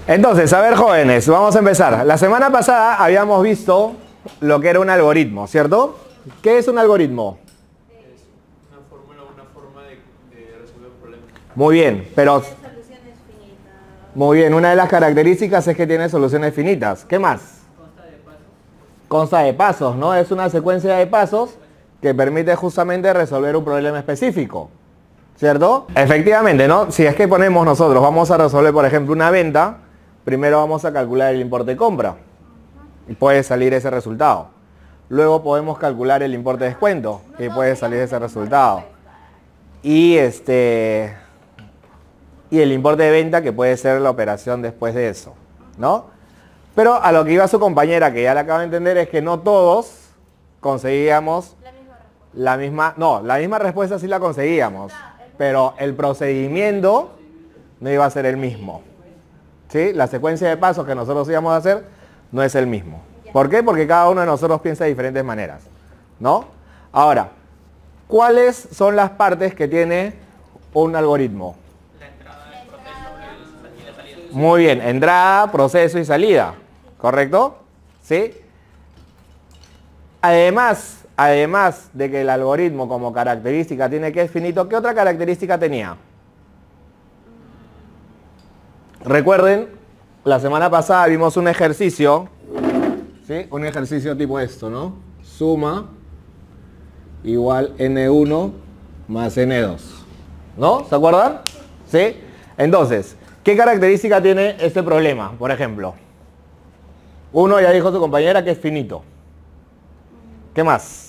Entonces, a ver, jóvenes, vamos a empezar. La semana pasada habíamos visto lo que era un algoritmo, ¿cierto? ¿Qué es un algoritmo? Es una fórmula, una forma de resolver un problema. Muy bien, pero... Muy bien, una de las características es que tiene soluciones finitas. ¿Qué más? Consta de pasos. Consta de pasos, ¿no? Es una secuencia de pasos que permite justamente resolver un problema específico, ¿cierto? Efectivamente, ¿no? Si es que ponemos nosotros, vamos a resolver, por ejemplo, una venta, primero vamos a calcular el importe de compra y puede salir ese resultado. Luego podemos calcular el importe de descuento y puede salir ese resultado. Y el importe de venta, que puede ser la operación después de eso, ¿no? Pero a lo que iba su compañera, que ya la acaba de entender, es que no todos conseguíamos la misma respuesta sí la conseguíamos, pero el procedimiento no iba a ser el mismo, ¿sí? La secuencia de pasos que nosotros íbamos a hacer no es el mismo. ¿Por qué? Porque cada uno de nosotros piensa de diferentes maneras, ¿no? Ahora, ¿cuáles son las partes que tiene un algoritmo? Muy bien, entrada, proceso y salida, ¿correcto? ¿Sí? Además de que el algoritmo como característica tiene que es finito, ¿qué otra característica tenía? Recuerden, la semana pasada vimos un ejercicio, ¿sí? Un ejercicio tipo esto, ¿no? Suma igual N1 más N2, ¿no? ¿Se acuerdan? ¿Sí? Entonces, ¿qué característica tiene este problema, por ejemplo? Uno, ya dijo su compañera, que es finito. ¿Qué más?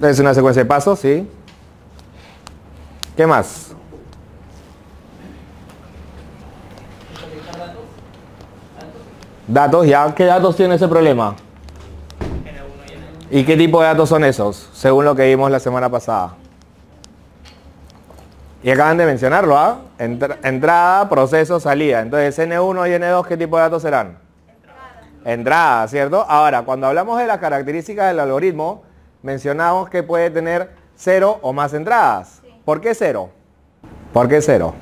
Es una secuencia de pasos, ¿sí? ¿Qué más? Datos, ya. ¿Qué datos tiene ese problema? ¿Y qué tipo de datos son esos? Según lo que vimos la semana pasada. Y acaban de mencionarlo, ¿ah? Entrada, proceso, salida. Entonces, N1 y N2, ¿qué tipo de datos serán? Entrada, ¿cierto? Ahora, cuando hablamos de las características del algoritmo, mencionamos que puede tener 0 o más entradas. Sí. ¿Por qué 0? ¿Por qué 0?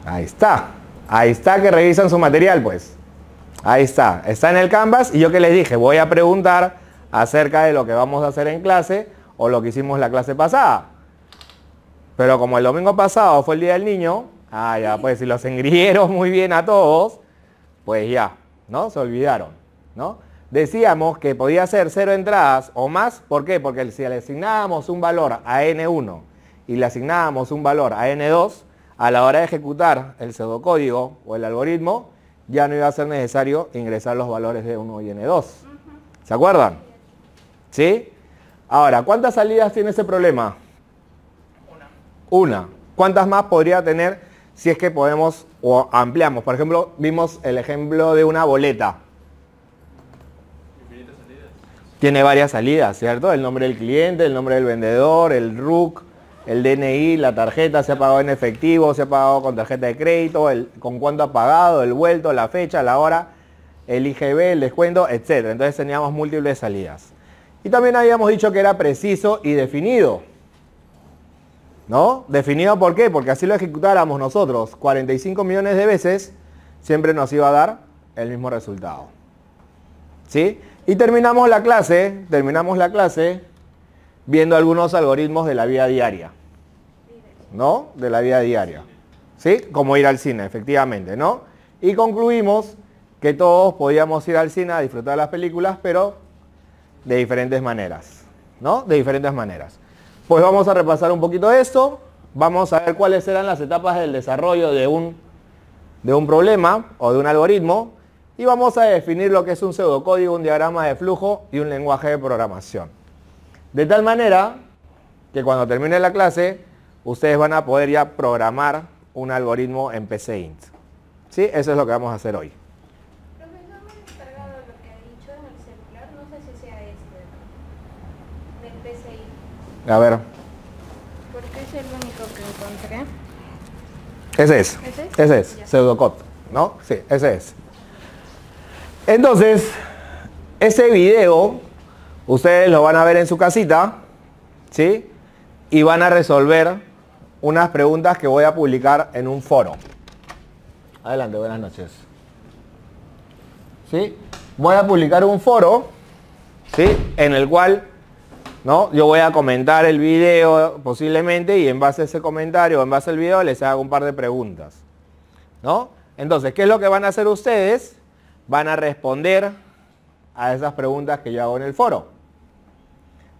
Ahí está. Ahí está, que revisan su material, pues. Ahí está. Está en el Canvas y yo que les dije, voy a preguntar acerca de lo que vamos a hacer en clase o lo que hicimos la clase pasada. Pero como el domingo pasado fue el Día del Niño, ya, pues si los engrieron muy bien a todos, pues ya, ¿no? Se olvidaron, ¿no? Decíamos que podía ser 0 entradas o más. ¿Por qué? Porque si le asignábamos un valor a N1 y le asignábamos un valor a N2, a la hora de ejecutar el pseudocódigo o el algoritmo, ya no iba a ser necesario ingresar los valores de N1 y N2. ¿Se acuerdan? ¿Sí? Ahora, ¿cuántas salidas tiene ese problema? Una. ¿Cuántas más podría tener si es que podemos o ampliamos? Por ejemplo, vimos el ejemplo de una boleta. Tiene varias salidas, ¿cierto? El nombre del cliente, el nombre del vendedor, el RUC, el DNI, la tarjeta, se ha pagado en efectivo, se ha pagado con tarjeta de crédito, con cuánto ha pagado, el vuelto, la fecha, la hora, el IGB, el descuento, etc. Entonces teníamos múltiples salidas. Y también habíamos dicho que era preciso y definido, ¿no? Definido, ¿por qué? Porque así lo ejecutáramos nosotros 45 millones de veces, siempre nos iba a dar el mismo resultado. ¿Sí? Y terminamos la clase viendo algunos algoritmos de la vida diaria, ¿no? De la vida diaria, ¿sí? Como ir al cine, efectivamente, ¿no? Y concluimos que todos podíamos ir al cine a disfrutar de las películas, pero de diferentes maneras, ¿no? De diferentes maneras. Pues vamos a repasar un poquito esto, vamos a ver cuáles eran las etapas del desarrollo de un problema o de un algoritmo y vamos a definir lo que es un pseudocódigo, un diagrama de flujo y un lenguaje de programación. De tal manera que cuando termine la clase, ustedes van a poder ya programar un algoritmo en PCInt. ¿Sí? Eso es lo que vamos a hacer hoy. Profesor, me he descargado lo que ha dicho en el celular, no sé si sea del PCI. A ver. Porque es el único que encontré. Ese es. Ese es. Pseudocode, ¿no? Sí, ese es. Entonces, ese video Ustedes lo van a ver en su casita, ¿sí? Y van a resolver unas preguntas que voy a publicar en un foro. Adelante, buenas noches. ¿Sí? Voy a publicar un foro, ¿sí? En el cual, ¿no? Yo voy a comentar el video posiblemente y en base a ese comentario, en base al video, les hago un par de preguntas, ¿no? Entonces, ¿qué es lo que van a hacer ustedes? Van a responder a esas preguntas que yo hago en el foro.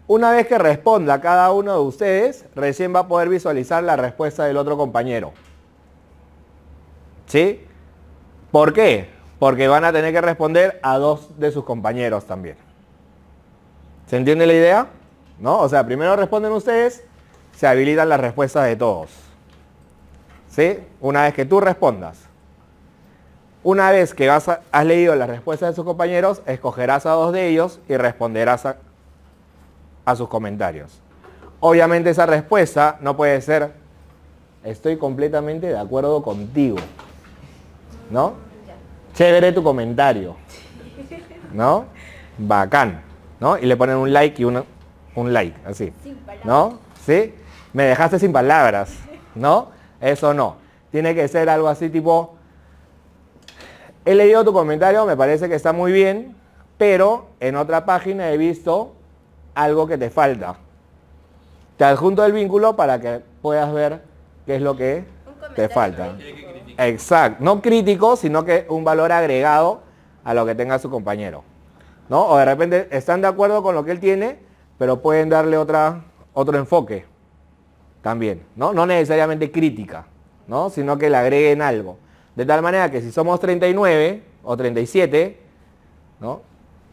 Una vez que responda cada uno de ustedes, recién va a poder visualizar la respuesta del otro compañero. ¿Sí? ¿Por qué? Porque van a tener que responder a dos de sus compañeros también. ¿Se entiende la idea? ¿No? O sea, primero responden ustedes, se habilitan las respuestas de todos. ¿Sí? Una vez que tú respondas. Una vez que has leído las respuestas de sus compañeros, escogerás a dos de ellos y responderás a sus comentarios. Obviamente esa respuesta no puede ser estoy completamente de acuerdo contigo, ¿no? Chévere tu comentario, ¿no? Bacán, ¿no? Y le ponen un like y un like, así, ¿no? ¿Sí? Me dejaste sin palabras, ¿no? Eso no. Tiene que ser algo así tipo, he leído tu comentario, me parece que está muy bien, pero en otra página he visto algo que te falta. Te adjunto el vínculo para que puedas ver qué es lo que te falta. Exacto. No crítico, sino que un valor agregado a lo que tenga su compañero, ¿no? O de repente están de acuerdo con lo que él tiene, pero pueden darle otro enfoque también, ¿no? No necesariamente crítica, ¿no? Sino que le agreguen algo. De tal manera que si somos 39 o 37, ¿no?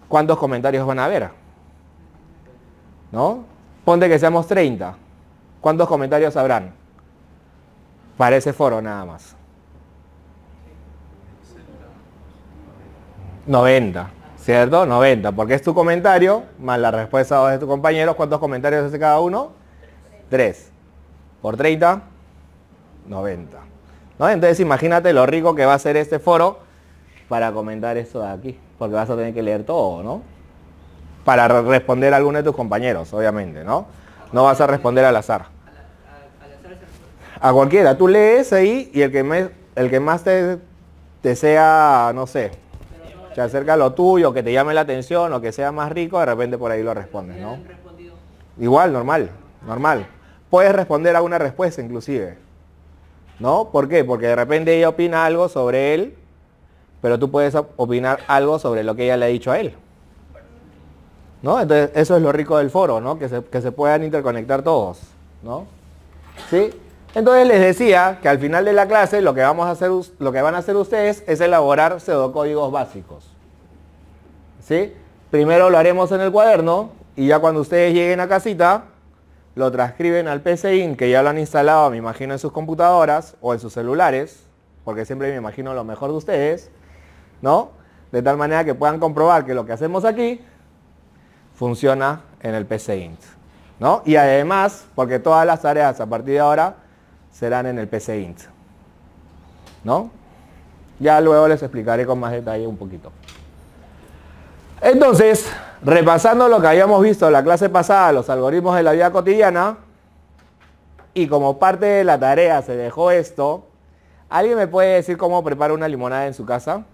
¿Cuántos comentarios van a haber? ¿No? Ponte que seamos 30. ¿Cuántos comentarios habrán? Para ese foro nada más. 90, ¿cierto? 90, porque es tu comentario más la respuesta de tus compañeros. ¿Cuántos comentarios hace cada uno? 3. Por 30, 90. ¿No? Entonces imagínate lo rico que va a ser este foro para comentar esto de aquí, porque vas a tener que leer todo, ¿no? Para responder a alguno de tus compañeros, obviamente, ¿no? No vas a responder al azar. A cualquiera, tú lees ahí y el que más te sea, no sé, se acerca a lo tuyo, que te llame la atención o que sea más rico, de repente por ahí lo respondes, ¿no? Igual, normal. Puedes responder a una respuesta inclusive, ¿no? ¿Por qué? Porque de repente ella opina algo sobre él, pero tú puedes opinar algo sobre lo que ella le ha dicho a él, ¿no? Entonces eso es lo rico del foro, ¿no? Que se puedan interconectar todos, ¿no? ¿Sí? Entonces les decía que al final de la clase lo que van a hacer ustedes es elaborar pseudocódigos básicos, ¿sí? Primero lo haremos en el cuaderno y ya cuando ustedes lleguen a casita lo transcriben al PCInt, que ya lo han instalado, me imagino, en sus computadoras o en sus celulares, porque siempre me imagino lo mejor de ustedes, ¿no? De tal manera que puedan comprobar que lo que hacemos aquí funciona en el PCInt, ¿no? Y además, porque todas las tareas a partir de ahora serán en el PCInt, ¿no? Ya luego les explicaré con más detalle un poquito. Entonces, repasando lo que habíamos visto en la clase pasada, los algoritmos de la vida cotidiana, y como parte de la tarea se dejó esto, ¿alguien me puede decir cómo prepara una limonada en su casa?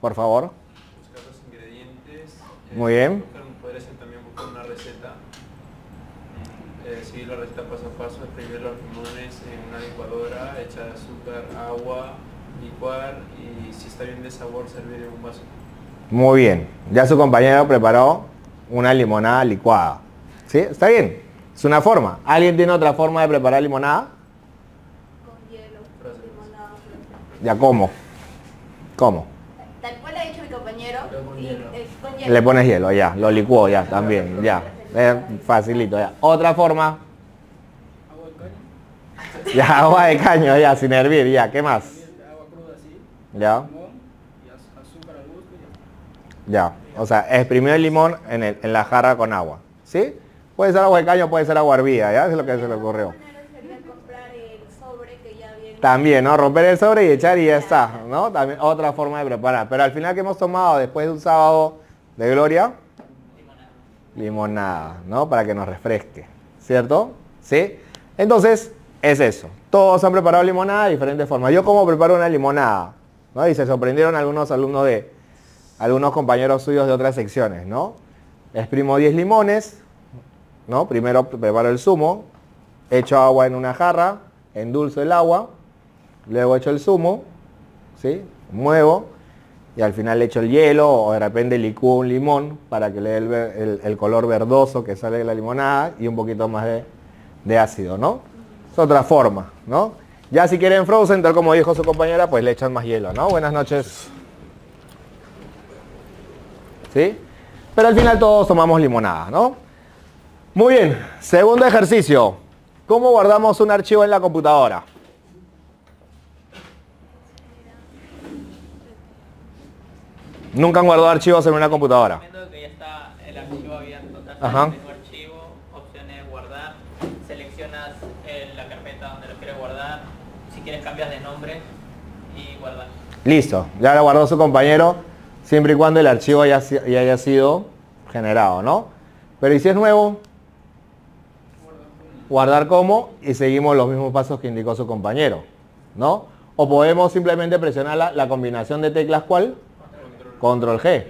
Por favor. Buscar los ingredientes. Muy bien. Podría ser también buscar una receta. Seguir la receta paso a paso, exprimir los limones en una licuadora, echar azúcar, agua, licuar y si está bien de sabor, servir en un vaso. Muy bien. Ya su compañero preparó una limonada licuada. ¿Sí? ¿Está bien? Es una forma. ¿Alguien tiene otra forma de preparar limonada? Con hielo, limonada. ¿Ya cómo? ¿Cómo? Tal cual ha dicho mi compañero. Con hielo. Con hielo. Le pones hielo, ya. Lo licuó, ya, también, ya. Facilito, ya. Otra forma. Ya, agua de caño, ya, sin hervir, ya. ¿Qué más? Agua cruda así, Ya. limón y azúcar al gusto y Ya. O sea, exprimió el limón en la jarra con agua. ¿Sí? Puede ser agua de caño, puede ser agua hervida, ¿ya? Es lo que se le ocurrió. Sería comprar el sobre que ya viene. También, ¿no? Romper el sobre y echar y ya está, ¿no? También otra forma de preparar. Pero al final que hemos tomado después de un sábado de gloria, limonada, ¿no? Para que nos refresque, ¿cierto? ¿Sí? Entonces, es eso. Todos han preparado limonada de diferentes formas. ¿Yo cómo preparo una limonada? ¿No? Y se sorprendieron algunos alumnos algunos compañeros suyos de otras secciones, ¿no? Exprimo 10 limones, ¿no? Primero preparo el zumo, echo agua en una jarra, endulzo el agua, luego echo el zumo, ¿sí? Muevo y al final echo el hielo o de repente licúo un limón para que le dé el color verdoso que sale de la limonada y un poquito más de ácido, ¿no? Es otra forma, ¿no? Ya si quieren frozen, tal como dijo su compañera, pues le echan más hielo, ¿no? Buenas noches. ¿Sí? Pero al final todos tomamos limonada, ¿no? Muy bien, segundo ejercicio. ¿Cómo guardamos un archivo en la computadora? ¿Nunca han guardado archivos en una computadora? Viendo que ya está el archivo abierto, das Ajá. al menú archivo, opciones guardar, seleccionas la carpeta donde lo quieres guardar, si quieres cambias de nombre y guardar. Listo, ya lo guardó su compañero, siempre y cuando el archivo ya haya sido generado, ¿no? Pero ¿y si es nuevo? Guardar como y seguimos los mismos pasos que indicó su compañero, ¿no? O podemos simplemente presionar la combinación de teclas, ¿cuál? Control G.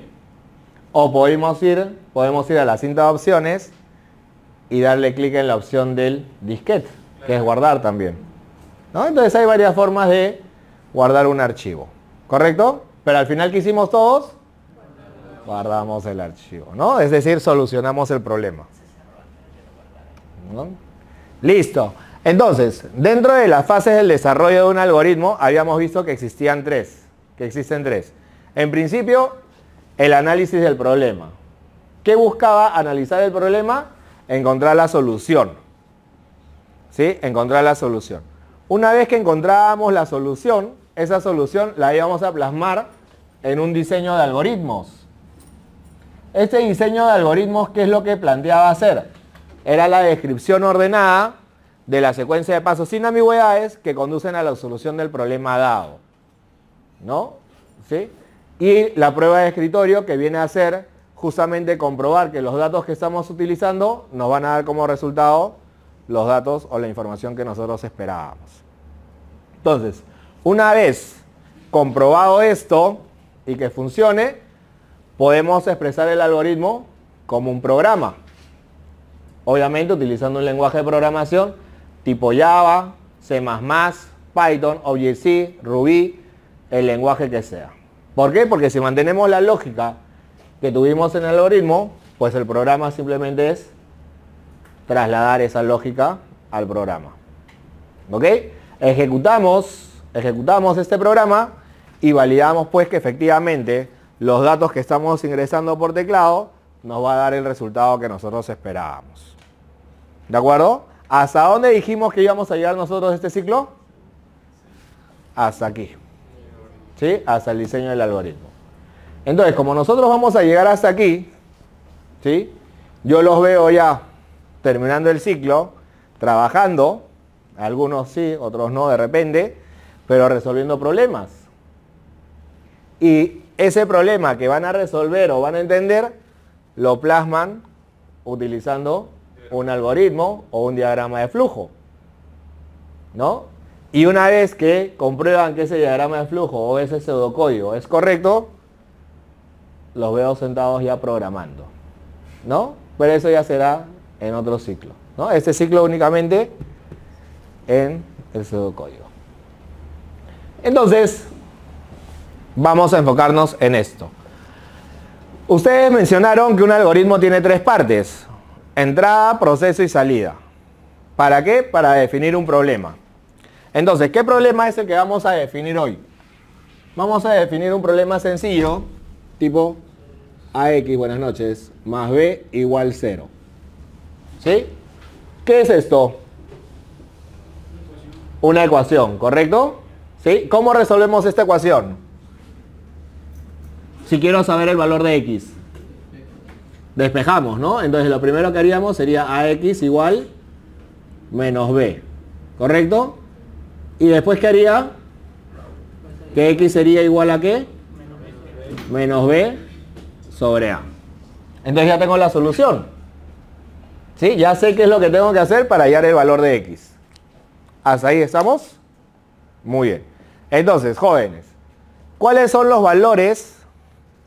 O podemos ir a la cinta de opciones y darle clic en la opción del disquete, que es guardar también, ¿no? Entonces hay varias formas de guardar un archivo, ¿correcto? Pero al final, ¿qué hicimos todos? Guardamos el archivo, ¿no? Es decir, solucionamos el problema, ¿no? Listo. Entonces, dentro de las fases del desarrollo de un algoritmo, habíamos visto que existen tres. En principio, el análisis del problema. ¿Qué buscaba analizar el problema? Encontrar la solución. ¿Sí? Encontrar la solución. Una vez que encontrábamos la solución, esa solución la íbamos a plasmar en un diseño de algoritmos. Este diseño de algoritmos, ¿qué es lo que planteaba hacer? Era la descripción ordenada de la secuencia de pasos sin ambigüedades que conducen a la solución del problema dado, ¿no? ¿Sí? Y la prueba de escritorio, que viene a ser justamente comprobar que los datos que estamos utilizando nos van a dar como resultado los datos o la información que nosotros esperábamos. Entonces, una vez comprobado esto y que funcione, podemos expresar el algoritmo como un programa. Obviamente utilizando un lenguaje de programación tipo Java, C++, Python, Objective-C, Ruby, el lenguaje que sea. ¿Por qué? Porque si mantenemos la lógica que tuvimos en el algoritmo, pues el programa simplemente es trasladar esa lógica al programa. ¿Ok? Ejecutamos este programa y validamos pues que efectivamente los datos que estamos ingresando por teclado nos va a dar el resultado que nosotros esperábamos. ¿De acuerdo? ¿Hasta dónde dijimos que íbamos a llegar nosotros este ciclo? Hasta aquí. ¿Sí? Hasta el diseño del algoritmo. Entonces, como nosotros vamos a llegar hasta aquí, ¿sí? Yo los veo ya terminando el ciclo, trabajando, algunos sí, otros no de repente, pero resolviendo problemas. Y ese problema que van a resolver o van a entender, lo plasman utilizando un algoritmo o un diagrama de flujo, ¿no? Y una vez que comprueban que ese diagrama de flujo o ese pseudocódigo es correcto, los veo sentados ya programando, ¿no? Pero eso ya será en otro ciclo, ¿no? Este ciclo únicamente en el pseudocódigo. Entonces, vamos a enfocarnos en esto. Ustedes mencionaron que un algoritmo tiene tres partes: entrada, proceso y salida. ¿Para qué? Para definir un problema. Entonces, ¿qué problema es el que vamos a definir hoy? Vamos a definir un problema sencillo, tipo AX, buenas noches, más B igual 0. ¿Sí? ¿Qué es esto? Una ecuación, ¿correcto? ¿Sí? ¿Cómo resolvemos esta ecuación? Si quiero saber el valor de X. Despejamos, ¿no? Entonces lo primero que haríamos sería AX igual menos B, ¿correcto? Y después, ¿qué haría? Que X sería igual a ¿qué? Menos B sobre A. Entonces ya tengo la solución. ¿Sí? Ya sé qué es lo que tengo que hacer para hallar el valor de X. ¿Hasta ahí estamos? Muy bien. Entonces, jóvenes, ¿cuáles son los valores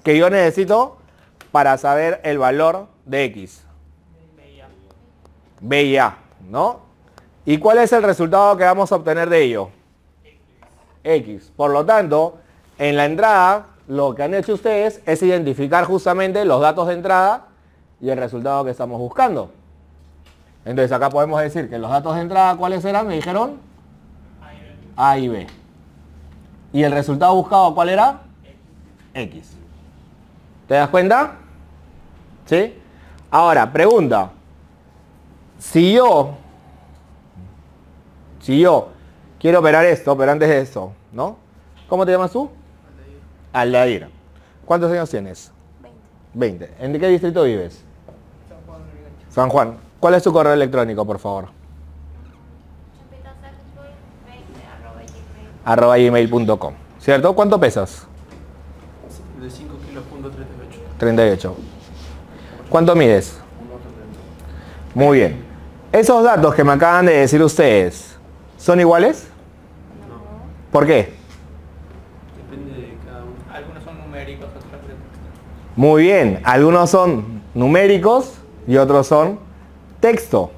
que yo necesito para saber el valor de X? B y A, ¿no? ¿Y cuál es el resultado que vamos a obtener de ello? X. Por lo tanto, en la entrada, lo que han hecho ustedes es identificar justamente los datos de entrada y el resultado que estamos buscando. Entonces acá podemos decir que los datos de entrada, ¿cuáles eran? Me dijeron A y B. ¿Y el resultado buscado cuál era? X. ¿Te das cuenta? ¿Sí? Ahora, pregunta. Si yo quiero operar esto, pero antes de eso, ¿no? ¿Cómo te llamas tú? Aldair. ¿Cuántos años tienes? 20. ¿En qué distrito vives? San Juan. ¿Cuál es tu correo electrónico, por favor? @gmail.com. ¿Cierto? ¿Cuánto pesas? De 5 kilos, punto 38. 38. ¿Cuánto mides? Muy bien. Esos datos que me acaban de decir ustedes, ¿son iguales? No, ¿Por qué? depende de cada uno. Algunos son numéricos, otros de texto. Muy bien. Algunos son numéricos y otros son texto.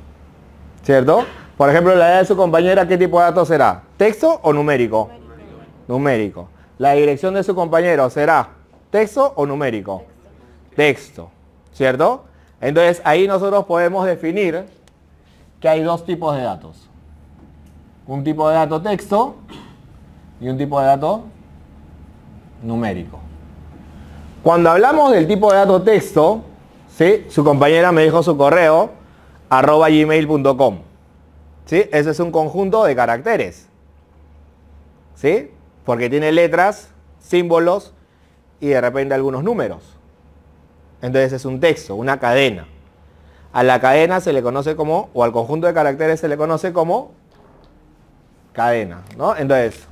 ¿Cierto? Por ejemplo, la edad de su compañera, ¿qué tipo de datos será? ¿Texto o numérico? Numérico. La dirección de su compañero será texto o numérico? Texto. ¿Cierto? Entonces ahí nosotros podemos definir que hay dos tipos de datos. Un tipo de dato texto y un tipo de dato numérico. Cuando hablamos del tipo de dato texto, ¿sí? Su compañera me dijo su correo @gmail.com. ¿Sí? Ese es un conjunto de caracteres. ¿Sí? Porque tiene letras, símbolos y de repente algunos números. Entonces es un texto, una cadena. A la cadena se le conoce como, o al conjunto de caracteres se le conoce como cadena, ¿no? Entonces,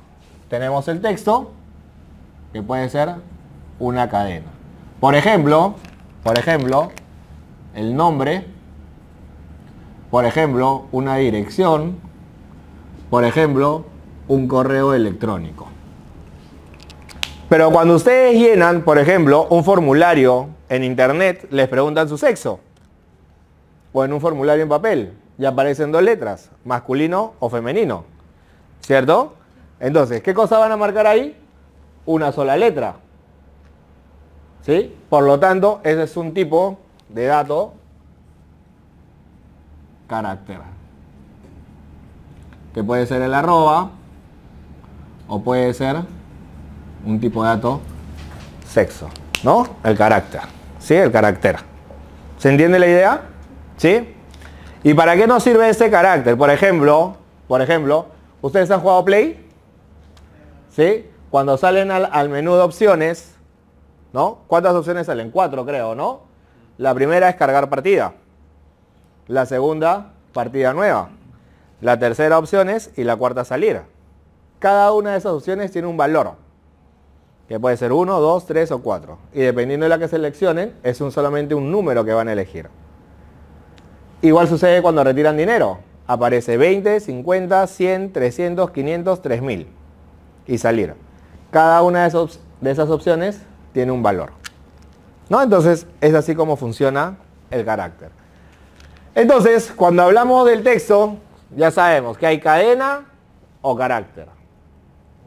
tenemos el texto, que puede ser una cadena. Por ejemplo, el nombre, por ejemplo, una dirección, por ejemplo, un correo electrónico. Pero cuando ustedes llenan, por ejemplo, un formulario en internet, les preguntan su sexo. O en un formulario en papel, y aparecen dos letras, masculino o femenino. ¿Cierto? Entonces, ¿qué cosa van a marcar ahí? Una sola letra. ¿Sí? Por lo tanto, ese es un tipo de dato carácter. Que puede ser el arroba, o puede ser un tipo de dato sexo, ¿no? El carácter, ¿sí? El carácter. ¿Se entiende la idea? ¿Sí? ¿Y para qué nos sirve este carácter? Por ejemplo, ¿ustedes han jugado Play? ¿Sí? Cuando salen al menú de opciones, ¿no? ¿Cuántas opciones salen? 4, creo, ¿no? La primera es cargar partida. La segunda, partida nueva. La tercera, opciones, y la cuarta, salir. Cada una de esas opciones tiene un valor, que puede ser 1, 2, 3 o 4. Y dependiendo de la que seleccionen, es solamente un número que van a elegir. Igual sucede cuando retiran dinero. Aparece 20, 50, 100, 300, 500, 3000. Y salir. Cada una de esas opciones tiene un valor, ¿no? Entonces, es así como funciona el carácter. Entonces, cuando hablamos del texto, ya sabemos que hay cadena o carácter.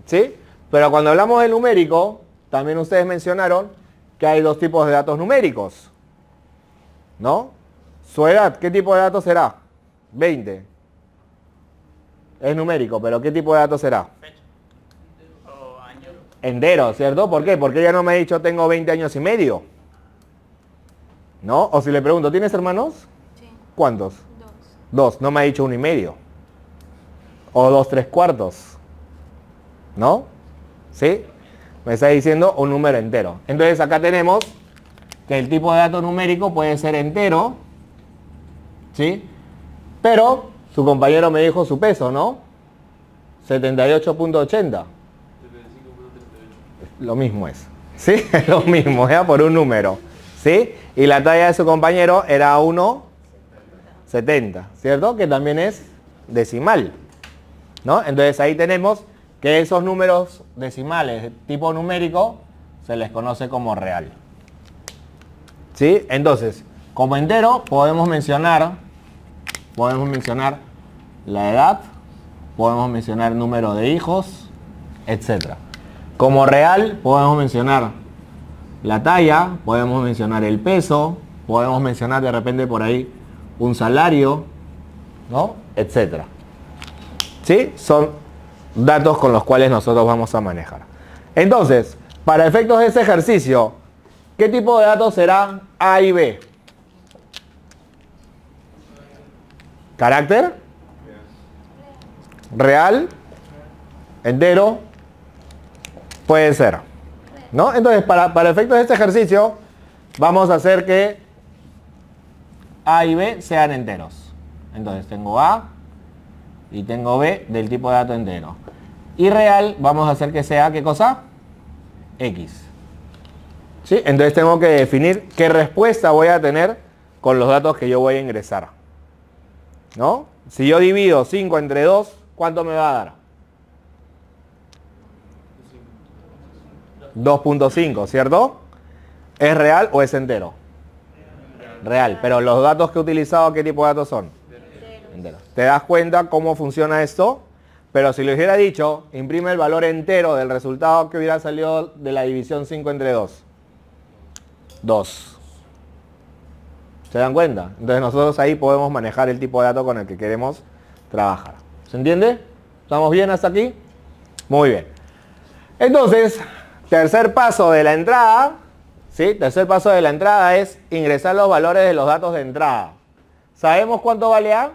¿Sí? Pero cuando hablamos del numérico, también ustedes mencionaron que hay dos tipos de datos numéricos, ¿no? Su edad, ¿qué tipo de dato será? 20. Es numérico, pero ¿qué tipo de dato será? Fecha. O año. Entero, ¿cierto? ¿Por qué? Porque ella no me ha dicho tengo 20 años y medio. ¿No? O si le pregunto, ¿tienes hermanos? Sí. ¿Cuántos? 2. 2. No me ha dicho 1 y medio. O 2, 3/4. ¿No? ¿Sí? Me está diciendo un número entero. Entonces acá tenemos que el tipo de dato numérico puede ser entero. ¿Sí? Pero su compañero me dijo su peso, ¿no? 78.80. Lo mismo es. ¿Sí? Es lo mismo, ya por un número. ¿sí? Y la talla de su compañero era 1,70, ¿cierto? Que también es decimal, ¿no? Entonces ahí tenemos que esos números decimales de tipo numérico se les conoce como real, ¿sí? Entonces, como entero podemos mencionar la edad, podemos mencionar número de hijos, etc. Como real podemos mencionar la talla, podemos mencionar el peso, podemos mencionar de repente por ahí un salario, ¿no? Etcétera. ¿Sí? Son datos con los cuales nosotros vamos a manejar. Entonces, para efectos de ese ejercicio, ¿qué tipo de datos será A y B? ¿Carácter? ¿Real? ¿Entero? Puede ser, ¿no? Entonces, para efectos de este ejercicio, vamos a hacer que A y B sean enteros. Entonces, tengo A y tengo B del tipo de dato entero. Y real, vamos a hacer que sea, ¿qué cosa? X. ¿Sí? Entonces, tengo que definir qué respuesta voy a tener con los datos que yo voy a ingresar, ¿no? Si yo divido 5 entre 2, ¿cuánto me va a dar? 2.5, ¿cierto? ¿Es real o es entero? Real. Pero los datos que he utilizado, ¿qué tipo de datos son? Enteros. ¿Te das cuenta cómo funciona esto? Pero si le hubiera dicho, imprime el valor entero del resultado que hubiera salido de la división 5 entre 2. 2. ¿Se dan cuenta? Entonces nosotros ahí podemos manejar el tipo de dato con el que queremos trabajar. ¿Se entiende? ¿Estamos bien hasta aquí? Muy bien. Entonces, tercer paso de la entrada, ¿sí? Tercer paso de la entrada es ingresar los valores de los datos de entrada. ¿Sabemos cuánto vale A?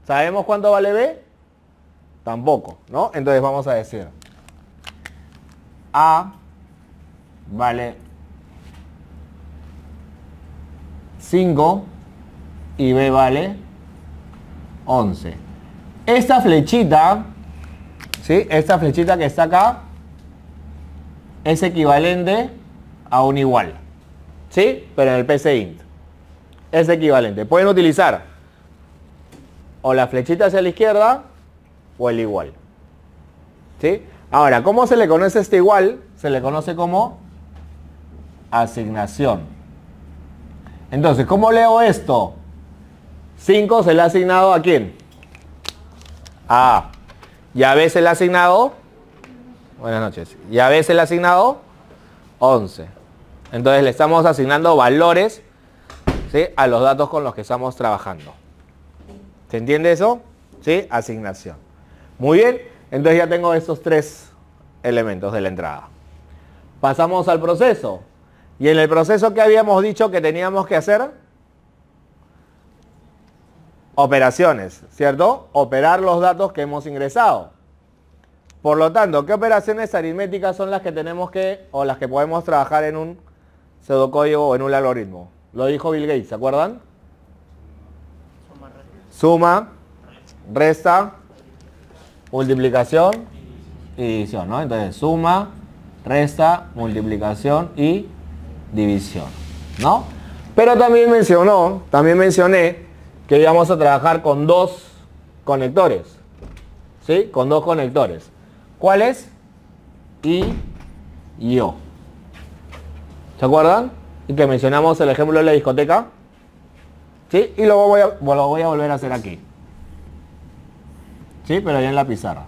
¿Sabemos cuánto vale B? Tampoco, ¿no? Entonces vamos a decir A vale 5 y B vale 11. Esta flechita, ¿sí? Esta flechita que está acá es equivalente a un igual, ¿sí? Pero en el PCInt es equivalente. Pueden utilizar o la flechita hacia la izquierda o el igual, ¿sí? Ahora, ¿cómo se le conoce este igual? Se le conoce como asignación. Entonces, ¿cómo leo esto? 5 se le ha asignado ¿a quién? A A. Y a B se le ha asignado, buenas noches, y a B se le ha asignado 11. Entonces le estamos asignando valores, ¿sí? A los datos con los que estamos trabajando. ¿Se entiende eso? ¿Sí? Asignación. Muy bien, entonces ya tengo estos 3 elementos de la entrada. Pasamos al proceso. Y en el proceso que habíamos dicho que teníamos que hacer, operaciones, ¿cierto? Operar los datos que hemos ingresado. Por lo tanto, ¿qué operaciones aritméticas son las que tenemos que, o las que podemos trabajar en un pseudocódigo o en un algoritmo? Lo dijo Bill Gates, ¿se acuerdan? Suma, resta, multiplicación y división, ¿no? Entonces, suma, resta, multiplicación y división, ¿no? Pero también mencioné que íbamos a trabajar con 2 conectores, ¿sí? Con 2 conectores. ¿Cuáles? Y O. ¿Se acuerdan? Y que mencionamos el ejemplo de la discoteca, ¿sí? Y lo voy a volver a hacer aquí, ¿sí? Pero ya en la pizarra.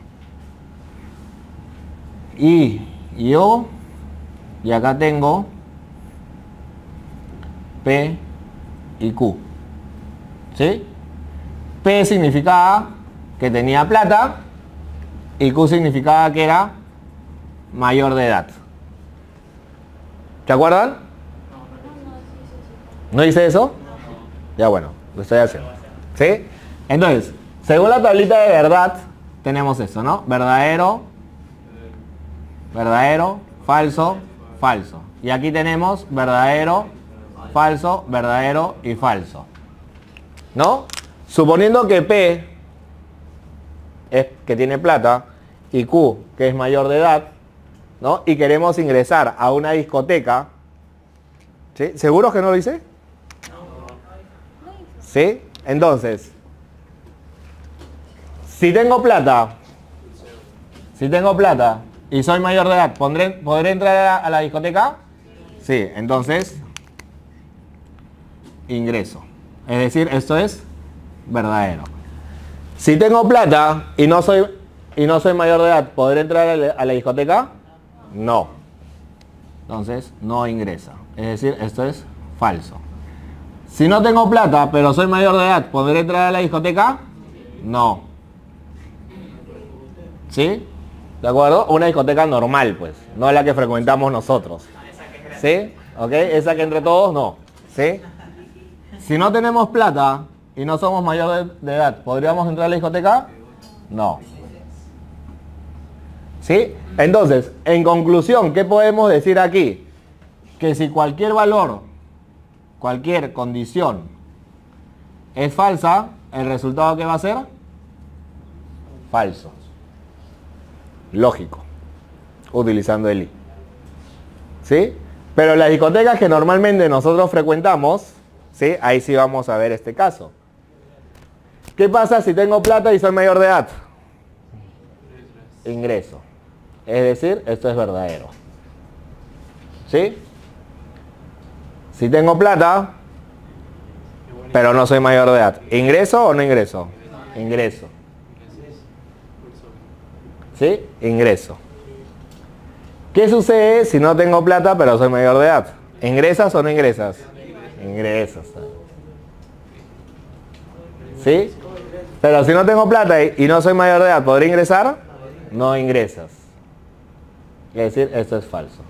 Y O, y acá tengo P y Q, ¿sí? P significaba que tenía plata y Q significaba que era mayor de edad. ¿Se acuerdan? ¿No hice eso? Ya bueno, lo estoy haciendo, ¿sí? Entonces, según la tablita de verdad, tenemos eso, ¿no? Verdadero, verdadero, falso, falso. Y aquí tenemos verdadero, falso, verdadero y falso, ¿no? Suponiendo que P es que tiene plata y Q que es mayor de edad, ¿no? Y queremos ingresar a una discoteca, ¿Sí? ¿Seguros que no lo hice? ¿Sí? Entonces, si tengo plata y soy mayor de edad, ¿podré entrar a la discoteca? Sí, entonces, ingreso. Es decir, esto es verdadero. Si tengo plata y no soy mayor de edad, ¿podré entrar a la discoteca? No. Entonces, no ingresa. Es decir, esto es falso. Si no tengo plata, pero soy mayor de edad, ¿podré entrar a la discoteca? No. ¿Sí? ¿De acuerdo? Una discoteca normal, pues. No la que frecuentamos nosotros. ¿Sí? ¿Ok? Esa que entre todos, no. ¿Sí? Si no tenemos plata y no somos mayor de edad, ¿podríamos entrar a la discoteca? No. ¿Sí? Entonces, en conclusión, ¿qué podemos decir aquí? Que si cualquier valor, cualquier condición es falsa, ¿el resultado qué va a ser? Falso. Lógico. Utilizando el i. ¿Sí? Pero las discotecas que normalmente nosotros frecuentamos, ¿sí? Ahí sí vamos a ver este caso. ¿Qué pasa si tengo plata y soy mayor de edad? Ingreso. Es decir, esto es verdadero. ¿Sí? Si tengo plata, pero no soy mayor de edad, ¿ingreso o no ingreso? Ingreso. ¿Sí? Ingreso. ¿Qué sucede si no tengo plata, pero soy mayor de edad? ¿Ingresas o no ingresas? Ingresas. ¿Sí? Pero si no tengo plata y no soy mayor de edad, ¿podré ingresar? No ingresas. Es decir, esto es falso.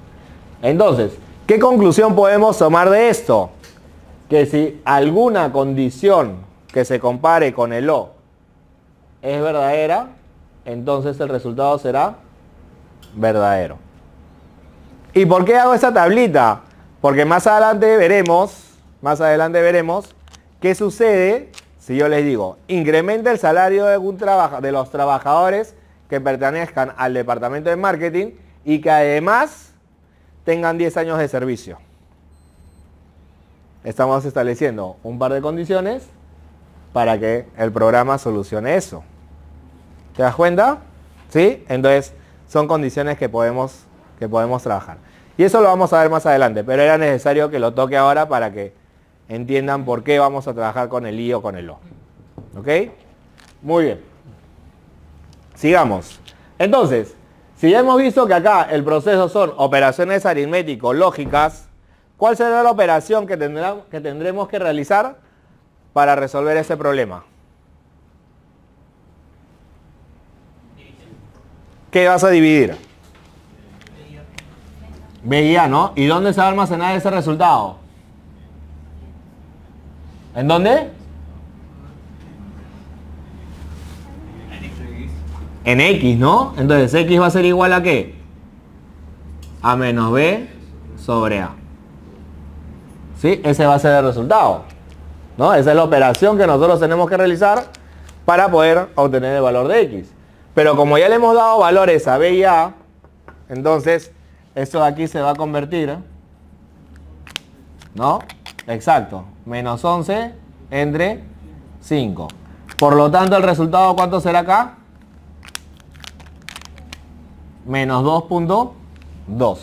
Entonces, ¿qué conclusión podemos tomar de esto? Que si alguna condición que se compare con el O es verdadera, entonces el resultado será verdadero. ¿Y por qué hago esta tablita? Porque más adelante veremos qué sucede si yo les digo, incrementa el salario de los trabajadores que pertenezcan al departamento de marketing y que además tengan 10 años de servicio. Estamos estableciendo un par de condiciones para que el programa solucione eso. ¿Te das cuenta? ¿Sí? Entonces, son condiciones que podemos trabajar. Y eso lo vamos a ver más adelante, pero era necesario que lo toque ahora para que entiendan por qué vamos a trabajar con el I o con el O. ¿Ok? Muy bien. Sigamos. Entonces, si ya hemos visto que acá el proceso son operaciones aritmético-lógicas, ¿cuál será la operación que tendremos que realizar para resolver ese problema? ¿Qué vas a dividir? B y A, ¿no? ¿Y dónde se va a almacenar ese resultado? ¿En dónde? En X, ¿no? Entonces, X va a ser igual a ¿qué? A menos B sobre A. ¿Sí? Ese va a ser el resultado, ¿no? Esa es la operación que nosotros tenemos que realizar para poder obtener el valor de X. Pero como ya le hemos dado valores a B y A, entonces esto de aquí se va a convertir, ¿no? Exacto. Menos 11 entre 5. Por lo tanto, el resultado, ¿cuánto será acá? Menos 2.2.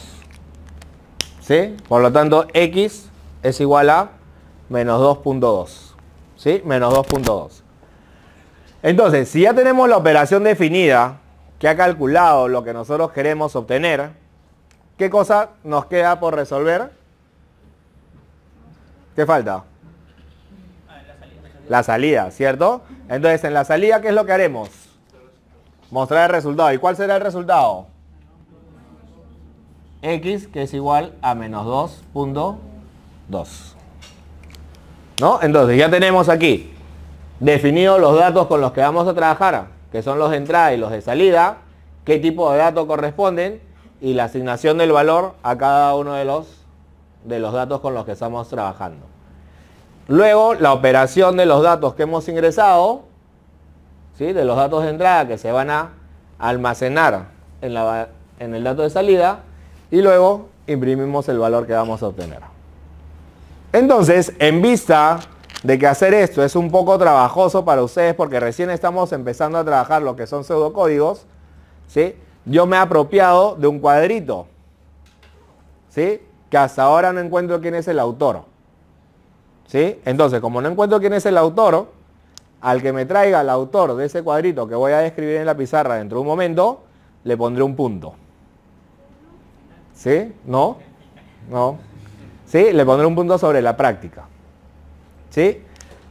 ¿Sí? Por lo tanto, X es igual a menos 2.2. ¿Sí? Menos 2.2. Entonces, si ya tenemos la operación definida, que ha calculado lo que nosotros queremos obtener, ¿qué cosa nos queda por resolver? ¿Qué falta? La salida, ¿cierto? Entonces, en la salida, ¿qué es lo que haremos? Mostrar el resultado. ¿Y cuál será el resultado? X, que es igual a menos 2.2. ¿No? Entonces, ya tenemos aquí definidos los datos con los que vamos a trabajar, que son los de entrada y los de salida, qué tipo de datos corresponden y la asignación del valor a cada uno de los datos con los que estamos trabajando. Luego, la operación de los datos que hemos ingresado, ¿sí? De los datos de entrada que se van a almacenar en el dato de salida, y luego imprimimos el valor que vamos a obtener. Entonces, en vista de que hacer esto es un poco trabajoso para ustedes porque recién estamos empezando a trabajar lo que son pseudocódigos, ¿sí? Yo me he apropiado de un cuadrito, ¿sí? Que hasta ahora no encuentro quién es el autor, ¿sí? Entonces, como no encuentro quién es el autor, al que me traiga el autor de ese cuadrito que voy a describir en la pizarra dentro de un momento, le pondré un punto. ¿Sí? ¿No? ¿No? ¿Sí? Le pondré un punto sobre la práctica. ¿Sí?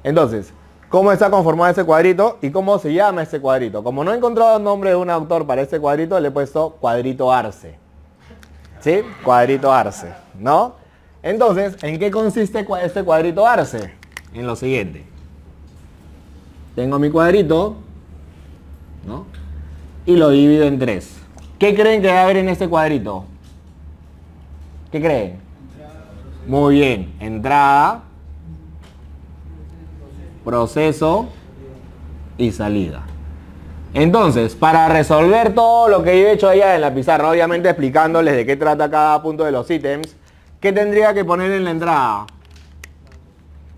Entonces, ¿cómo está conformado ese cuadrito y cómo se llama ese cuadrito? Como no he encontrado el nombre de un autor para este cuadrito, le he puesto cuadrito Arce. ¿Sí? Cuadrito Arce, ¿no? Entonces, ¿en qué consiste este cuadrito Arce? En lo siguiente. Tengo mi cuadrito, ¿no? Y lo divido en 3. ¿Qué creen que va a haber en este cuadrito? ¿Qué creen? Muy bien. Entrada, proceso y salida. Entonces, para resolver todo lo que yo he hecho allá en la pizarra, obviamente explicándoles de qué trata cada punto de los ítems, ¿qué tendría que poner en la entrada?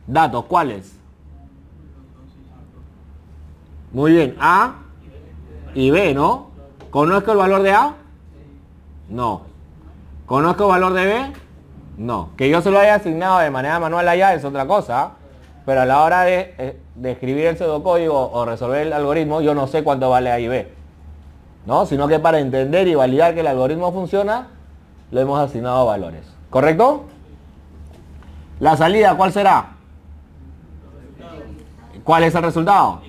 Datos, ¿cuáles? Muy bien, A y B, ¿no? ¿Conozco el valor de A? No. ¿Conozco el valor de B? No. Que yo se lo haya asignado de manera manual allá es otra cosa, pero a la hora de escribir el pseudocódigo o resolver el algoritmo, yo no sé cuánto vale A y B, ¿no? Sino que para entender y validar que el algoritmo funciona, le hemos asignado valores. ¿Correcto? La salida, ¿cuál será? ¿Cuál es el resultado?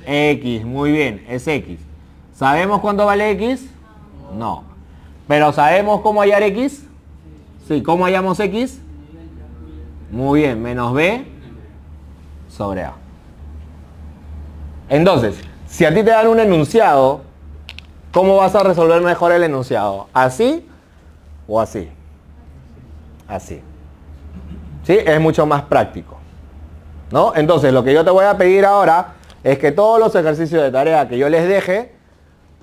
X, muy bien, es X. ¿Sabemos cuánto vale X? No. ¿Pero sabemos cómo hallar X? Sí, ¿cómo hallamos X? Muy bien, menos B sobre A. Entonces, si a ti te dan un enunciado, ¿cómo vas a resolver mejor el enunciado? ¿Así o así? Así. ¿Sí? Es mucho más práctico, ¿no? Entonces, lo que yo te voy a pedir ahora es que todos los ejercicios de tarea que yo les deje,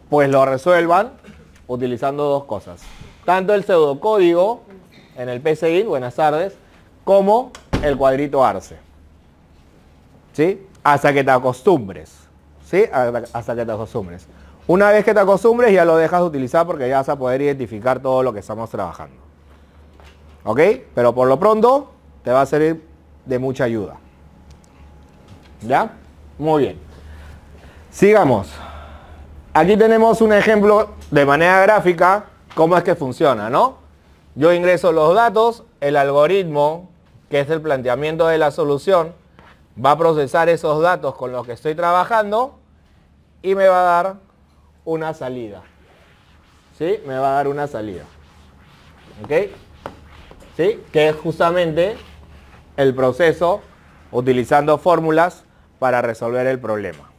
pues lo resuelvan utilizando dos cosas. Tanto el pseudocódigo en el PCI, buenas tardes, como el cuadrito Arce. ¿Sí? Hasta que te acostumbres. ¿Sí? Hasta que te acostumbres. Una vez que te acostumbres ya lo dejas de utilizar porque ya vas a poder identificar todo lo que estamos trabajando. ¿Ok? Pero por lo pronto te va a servir de mucha ayuda. ¿Ya? Muy bien. Sigamos. Aquí tenemos un ejemplo de manera gráfica cómo es que funciona, ¿no? Yo ingreso los datos, el algoritmo, que es el planteamiento de la solución, va a procesar esos datos con los que estoy trabajando y me va a dar una salida. ¿Sí? Me va a dar una salida. ¿Ok? ¿Sí? Que es justamente el proceso utilizando fórmulas para resolver el problema.